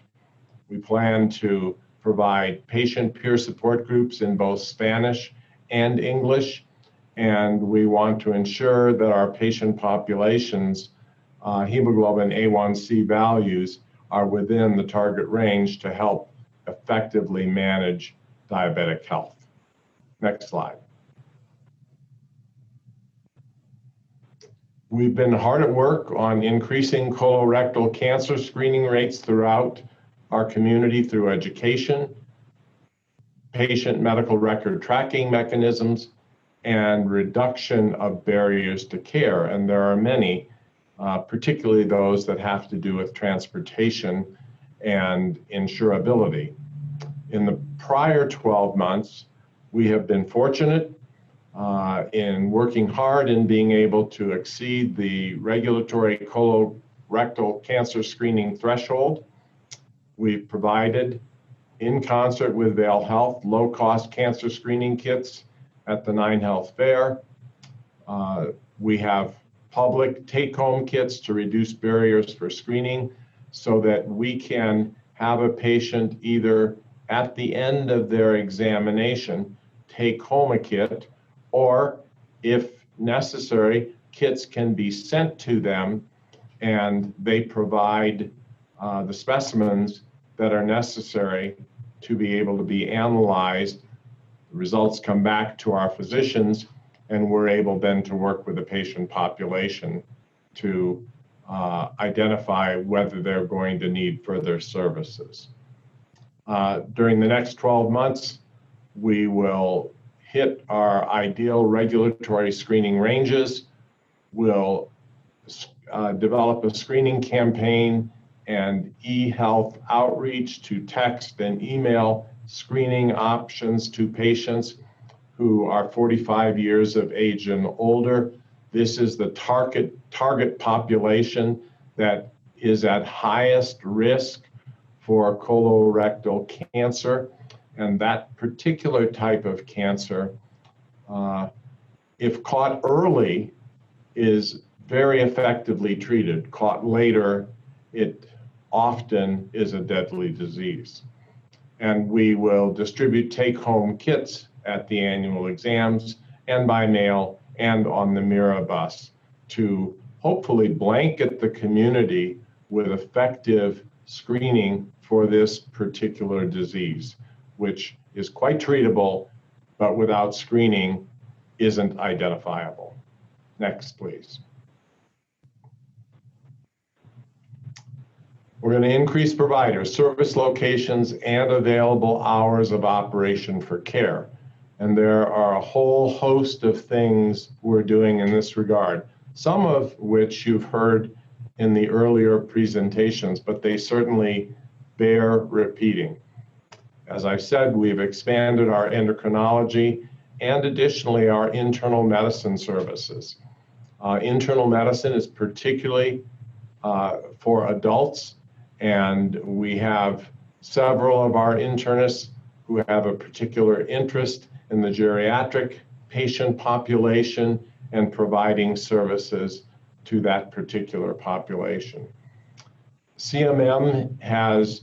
We plan to provide patient peer support groups in both Spanish and English, and we want to ensure that our patient population's hemoglobin A1C values are within the target range to help effectively manage diabetic health. Next slide. We've been hard at work on increasing colorectal cancer screening rates throughout our community through education, patient medical record tracking mechanisms, and reduction of barriers to care. And there are many, particularly those that have to do with transportation and insurability. In the prior 12 months, we have been fortunate in working hard in being able to exceed the regulatory colorectal cancer screening threshold. We've provided, in concert with Vail Health, low-cost cancer screening kits at the 9 Health Fair. We have public take-home kits to reduce barriers for screening so that we can have a patient either at the end of their examination take home a kit, or if necessary, kits can be sent to them and they provide the specimens that are necessary to be able to be analyzed. The results come back to our physicians, and we're able then to work with the patient population to identify whether they're going to need further services. During the next 12 months, we will hit our ideal regulatory screening ranges. We'll develop a screening campaign and e-health outreach to text and email screening options to patients who are 45 years of age and older. This is the target population that is at highest risk for colorectal cancer. And that particular type of cancer, if caught early, is very effectively treated. Caught later, it often is a deadly disease. And we will distribute take-home kits at the annual exams and by mail and on the Mira bus to hopefully blanket the community with effective screening for this particular disease, which is quite treatable, but without screening isn't identifiable. Next, please. We're going to increase providers, service locations, and available hours of operation for care. And there are a whole host of things we're doing in this regard, some of which you've heard in the earlier presentations, but they certainly bear repeating. As I've said, we've expanded our endocrinology and additionally our internal medicine services. Internal medicine is particularly for adults, and we have several of our internists who have a particular interest in the geriatric patient population and providing services to that particular population. CMM has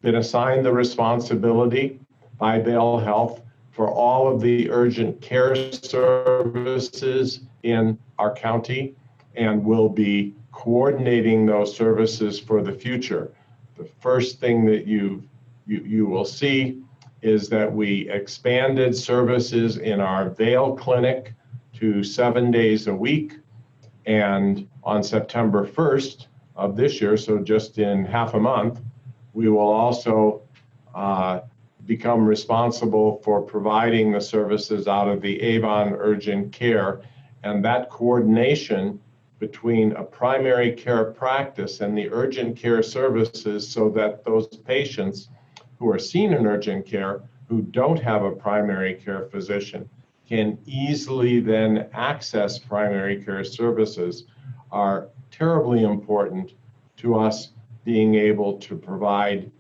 been assigned the responsibility by Vail Health for all of the urgent care services in our county and will be coordinating those services for the future. The first thing that you will see is that we expanded services in our Vail clinic to 7 days a week. And on September 1st of this year, so just in half a month, we will also become responsible for providing the services out of the Avon Urgent Care. And that coordination between a primary care practice and the urgent care services, so that those patients who are seen in urgent care who don't have a primary care physician can easily then access primary care services, are terribly important to us being able to provide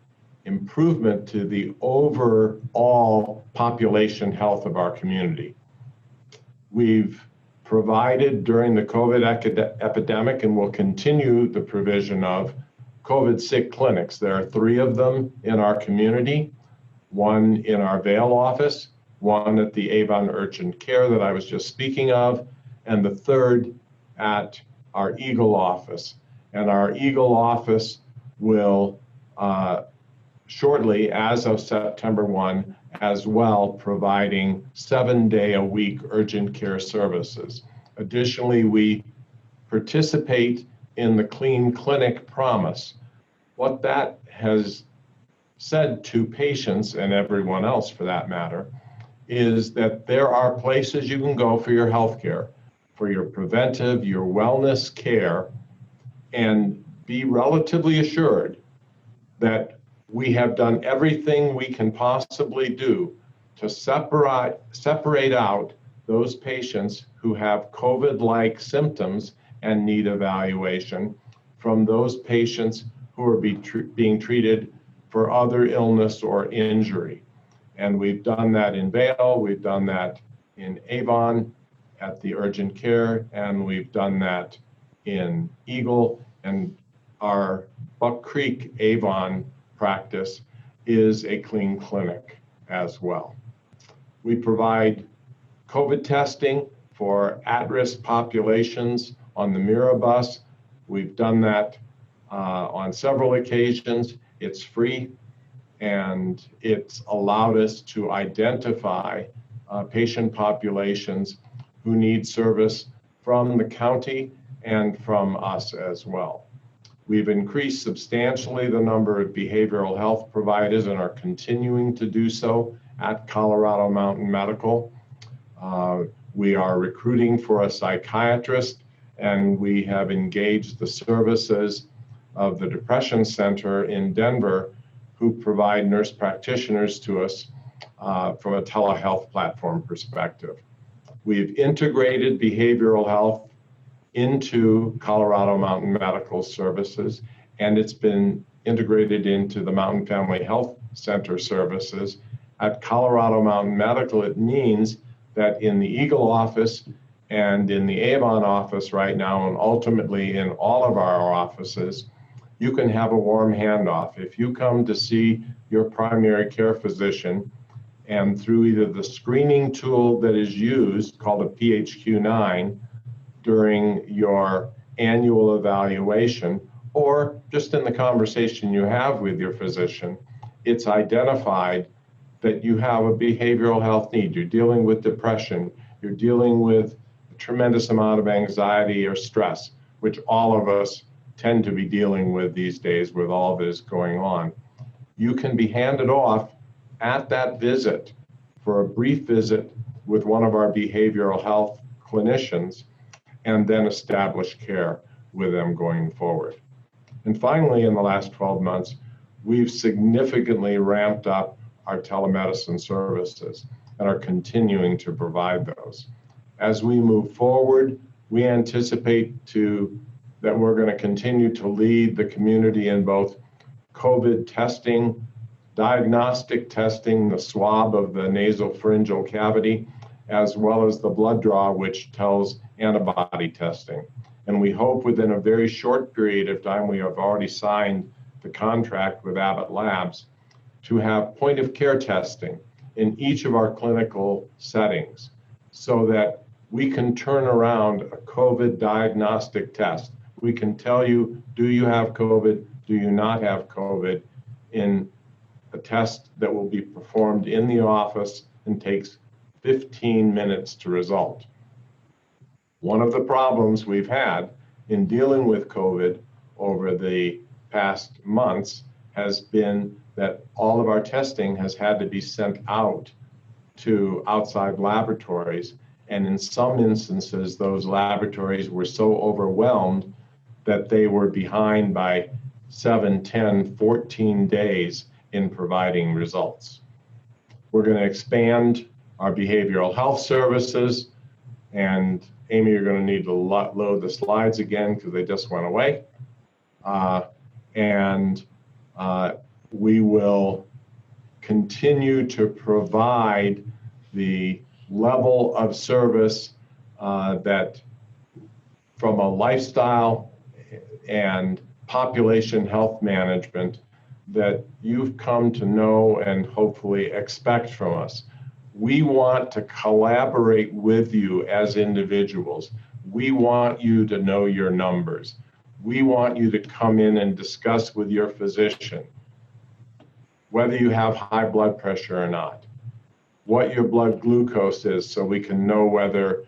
improvement to the overall population health of our community. We've provided during the COVID epidemic and will continue the provision of COVID sick clinics. There are 3 of them in our community, one in our Vail office, one at the Avon Urgent Care that I was just speaking of, and the 3rd at our Eagle office. And our Eagle office will shortly, as of September 1, as well, providing 7-day-a-week urgent care services. Additionally, we participate in the Clean Clinic Promise. What that has said to patients, and everyone else for that matter, is that there are places you can go for your health care, for your preventive, your wellness care, and be relatively assured that we have done everything we can possibly do to separate out those patients who have COVID-like symptoms and need evaluation from those patients who are being treated for other illness or injury. And we've done that in Vail, we've done that in Avon at the urgent care, and we've done that in Eagle, and our Buck Creek Avon practice is a clean clinic as well. We provide COVID testing for at-risk populations on the Mira bus. We've done that on several occasions. It's free, and it's allowed us to identify patient populations who need service from the county and from us as well. We've increased substantially the number of behavioral health providers and are continuing to do so at Colorado Mountain Medical. We are recruiting for a psychiatrist, and we have engaged the services of the Depression Center in Denver, who provide nurse practitioners to us from a telehealth platform perspective. We've integrated behavioral health into Colorado Mountain Medical Services, and it's been integrated into the Mountain Family Health Center services. At Colorado Mountain Medical, it means that in the Eagle office and in the Avon office right now, and ultimately in all of our offices, you can have a warm handoff. If you come to see your primary care physician, and through either the screening tool that is used, called a PHQ-9, during your annual evaluation, or just in the conversation you have with your physician, it's identified that you have a behavioral health need. You're dealing with depression, you're dealing with a tremendous amount of anxiety or stress, which all of us tend to be dealing with these days with all that is going on. You can be handed off at that visit for a brief visit with one of our behavioral health clinicians, and then establish care with them going forward. And finally, in the last 12 months, we've significantly ramped up our telemedicine services and are continuing to provide those. As we move forward, we anticipate that we're going to continue to lead the community in both COVID testing, diagnostic testing, the swab of the nasopharyngeal cavity, as well as the blood draw, which tells antibody testing. And we hope within a very short period of time, we have already signed the contract with Abbott Labs to have point of care testing in each of our clinical settings, so that we can turn around a COVID diagnostic test. We can tell you, do you have COVID? Do you not have COVID? In a test that will be performed in the office and takes 15 minutes to result. One of the problems we've had in dealing with COVID over the past months has been that all of our testing has had to be sent out to outside laboratories. And in some instances, those laboratories were so overwhelmed that they were behind by 7, 10, 14 days in providing results. We're going to expand our behavioral health services, and Amy, you're going to need to load the slides again because they just went away. We will continue to provide the level of service that from a lifestyle and population health management that you've come to know and hopefully expect from us. We want to collaborate with you as individuals. We want you to know your numbers. We want you to come in and discuss with your physician whether you have high blood pressure or not, what your blood glucose is so we can know whether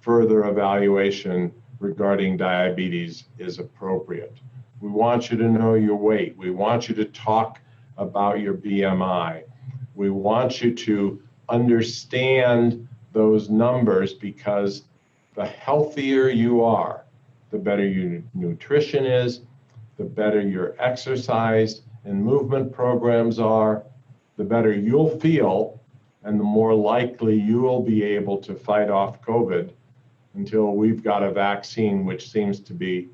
further evaluation regarding diabetes is appropriate. We want you to know your weight. We want you to talk about your BMI. We want you to understand those numbers because the healthier you are, the better your nutrition is, the better your exercise and movement programs are, the better you'll feel, and the more likely you will be able to fight off COVID until we've got a vaccine, which seems to be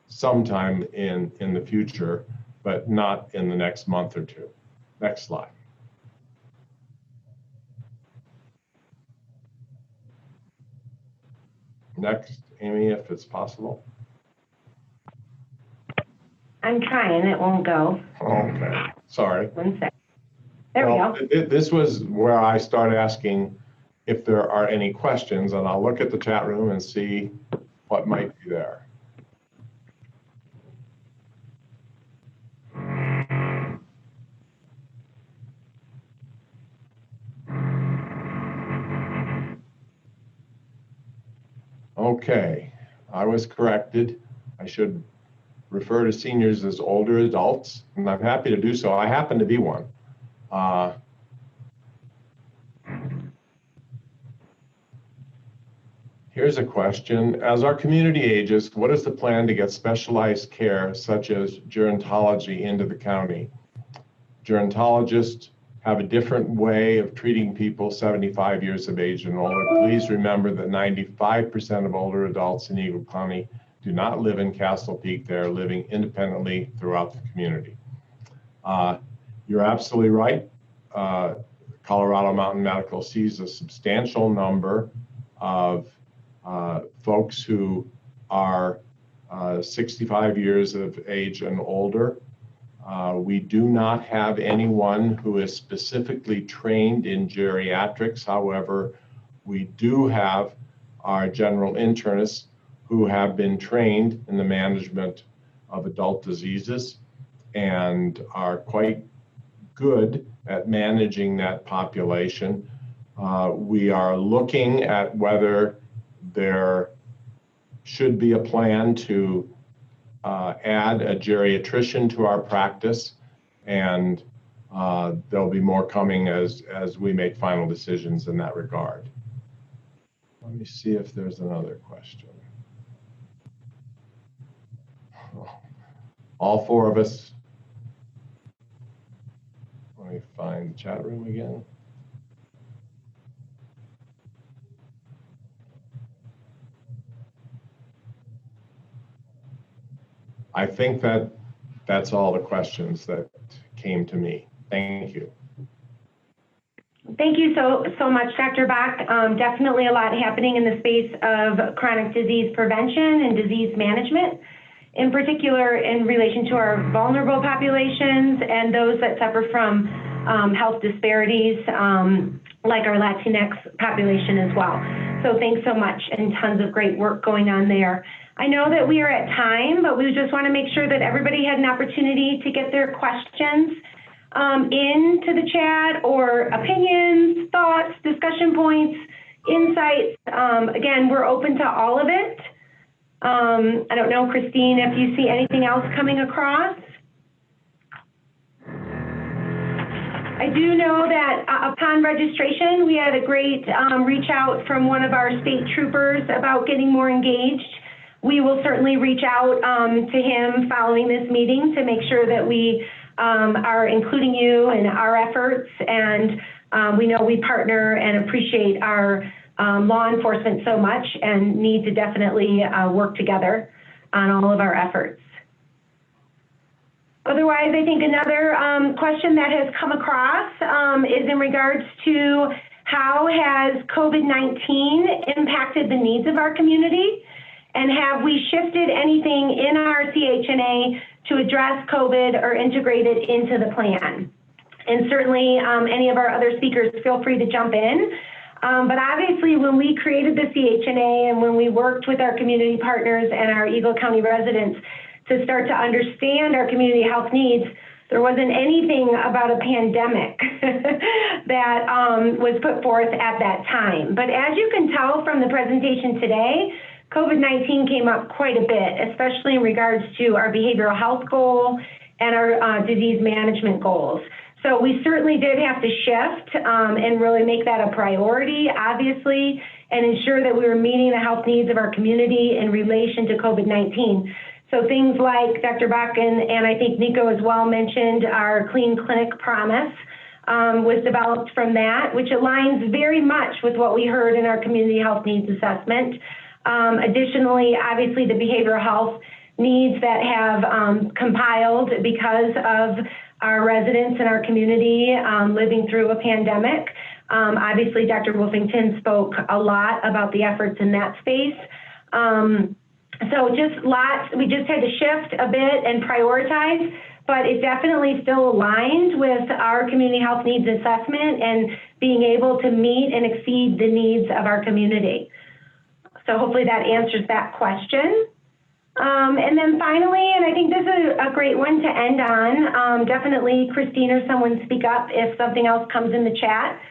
sometime in the future, but not in the next month or two. Next slide. Next, Amy, if it's possible. I'm trying, it won't go. Okay, sorry. 1 sec. There we go. This was where I start asking if there are any questions, and I'll look at the chat room and see what might be there. Okay, I was corrected. I should refer to seniors as older adults, and I'm happy to do so. I happen to be one. Here's a question. As our community ages, what is the plan to get specialized care such as gerontology into the county? Gerontologists have a different way of treating people 75 years of age and older. Please remember that 95% of older adults in Eagle County do not live in Castle Peak. They're living independently throughout the community. You're absolutely right. Colorado Mountain Medical sees a substantial number of folks who are 65 years of age and older. We do not have anyone who is specifically trained in geriatrics. However, we do have our general internists who have been trained in the management of adult diseases and are quite good at managing that population. We are looking at whether there should be a plan to add a geriatrician to our practice, and there'll be more coming as we make final decisions in that regard. Let me see if there's another question. All four of us. Let me find the chat room again. I think that's all the questions that came to me. Thank you. Thank you so much, Dr. Bach. Definitely a lot happening in the space of chronic disease prevention and disease management, in particular in relation to our vulnerable populations and those that suffer from health disparities, like our Latinx population as well. So thanks so much, and tons of great work going on there. I know that we are at time, but we just want to make sure that everybody had an opportunity to get their questions into the chat, or opinions, thoughts, discussion points, insights. Again, we're open to all of it. I don't know, Christine, if you see anything else coming across. I do know that upon registration, we had a great reach out from one of our state troopers about getting more engaged. We will certainly reach out to him following this meeting to make sure that we are including you in our efforts. And we know we partner and appreciate our law enforcement so much and need to definitely work together on all of our efforts. Otherwise, I think another question that has come across is in regards to how has COVID-19 impacted the needs of our community, and have we shifted anything in our CHNA to address COVID or integrate it into the plan? And certainly any of our other speakers, feel free to jump in. But obviously, when we created the CHNA and when we worked with our community partners and our Eagle County residents to start to understand our community health needs, there wasn't anything about a pandemic that was put forth at that time. But as you can tell from the presentation today, COVID-19 came up quite a bit, especially in regards to our behavioral health goal and our disease management goals. So we certainly did have to shift and really make that a priority, obviously, and ensure that we were meeting the health needs of our community in relation to COVID-19. So things like Dr. Bach and I think Nico as well mentioned, our Clean Clinic Promise was developed from that, which aligns very much with what we heard in our community health needs assessment. Additionally, obviously the behavioral health needs that have compiled because of our residents in our community living through a pandemic. Obviously, Dr. Wolfington spoke a lot about the efforts in that space. So we just had to shift a bit and prioritize, but it definitely still aligned with our community health needs assessment and being able to meet and exceed the needs of our community. So hopefully that answers that question. And then finally, and I think this is a great one to end on, definitely Christine or someone speak up if something else comes in the chat.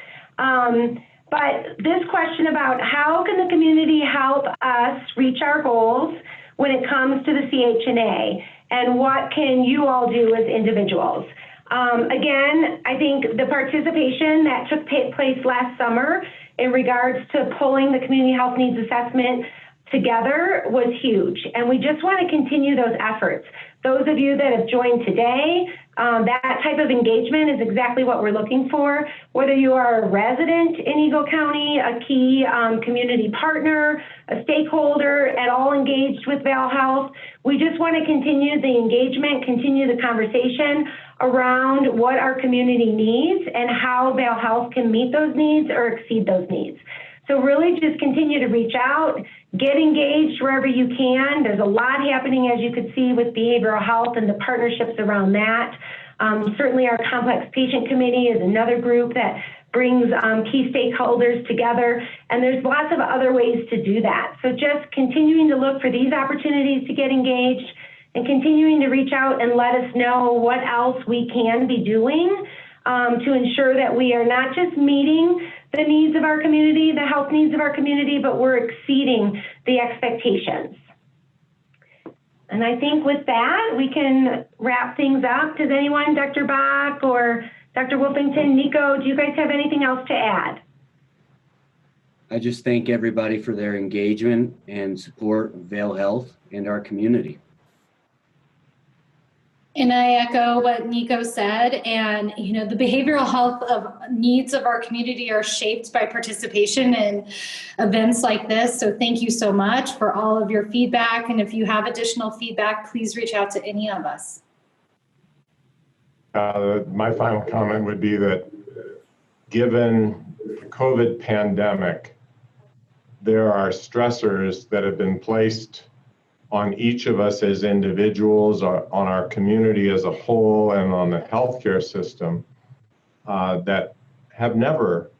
But this question about how can the community help us reach our goals when it comes to the CHNA, and what can you all do as individuals? Again, I think the participation that took place last summer in regards to pulling the community health needs assessment together was huge, and we just want to continue those efforts. Those of you that have joined today, that type of engagement is exactly what we're looking for. Whether you are a resident in Eagle County, a key community partner, a stakeholder at all engaged with Vail Health, we just want to continue the engagement, continue the conversation around what our community needs and how Vail Health can meet those needs or exceed those needs. So really just continue to reach out, get engaged wherever you can. There's a lot happening, as you could see, with behavioral health and the partnerships around that. Certainly our complex patient committee is another group that brings key stakeholders together, and there's lots of other ways to do that. So just continuing to look for these opportunities to get engaged and continuing to reach out and let us know what else we can be doing to ensure that we are not just meeting the needs of our community, the health needs of our community, but we're exceeding the expectations. And I think with that, we can wrap things up. Does anyone, Dr. Bach or Dr. Wolfington, Nico, do you guys have anything else to add? I just thank everybody for their engagement and support of Vail Health and our community. And I echo what Nico said, and the behavioral health needs of our community are shaped by participation in events like this. So thank you so much for all of your feedback. And if you have additional feedback, please reach out to any of us. My final comment would be that given the COVID pandemic, there are stressors that have been placed on each of us as individuals, on our community as a whole, and on the healthcare system that have never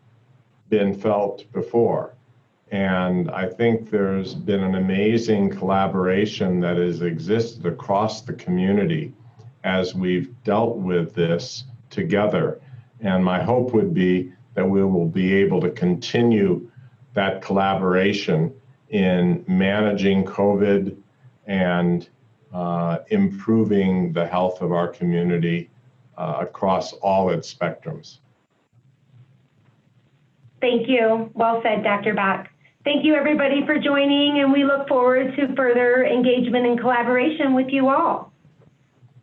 been felt before. And I think there's been an amazing collaboration that has existed across the community as we've dealt with this together. And my hope would be that we will be able to continue that collaboration in managing COVID and improving the health of our community across all its spectrums. Thank you. Well said, Dr. Bach. Thank you, everybody, for joining, and we look forward to further engagement and collaboration with you all.